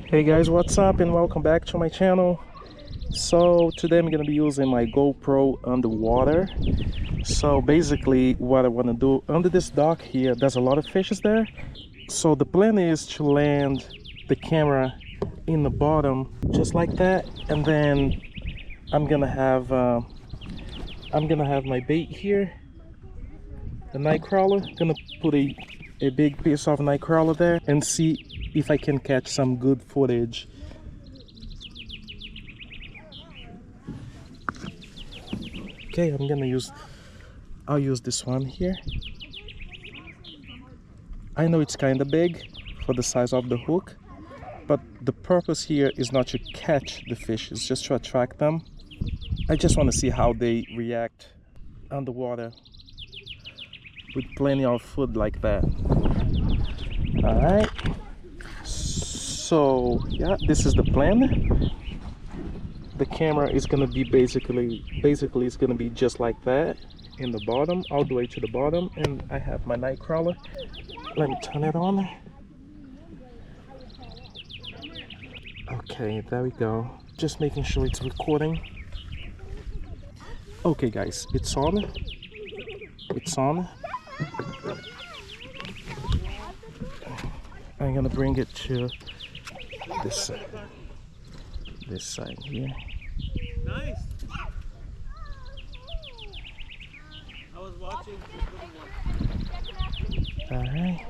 Hey guys, what's up and welcome back to my channel. So today I'm gonna be using my GoPro underwater. So basically what I want to do under this dock here, there's a lot of fishes there. So the plan is to land the camera in the bottom just like that, and then I'm gonna have my bait here, the night crawler. Gonna put a big piece of night crawler there and see if I can catch some good footage. Okay, I'll use this one here. I know it's kind of big for the size of the hook, but the purpose here is not to catch the fish, it's just to attract them. I just want to see how they react underwater with plenty of food like that. All right, so yeah, this is the plan. The camera is going to be basically it's going to be just like that in the bottom, all the way to the bottom, and I have my night crawler. Let me turn it on. Okay, there we go. Just making sure it's recording. Okay guys, it's on. It's on. I'm gonna bring it to this side here. Nice. I was watching. All right.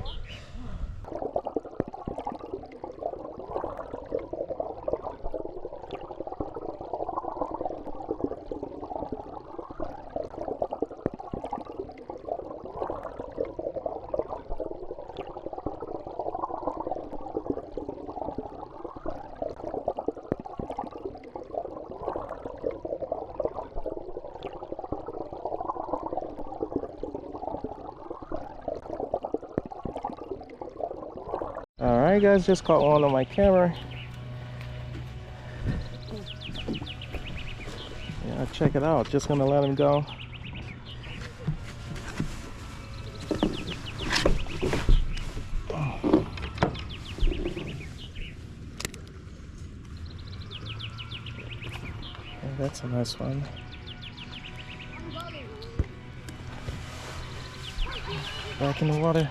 Alright guys, just caught one on my camera. Yeah, check it out. Just gonna let him go. Oh. Yeah, that's a nice one. Back in the water.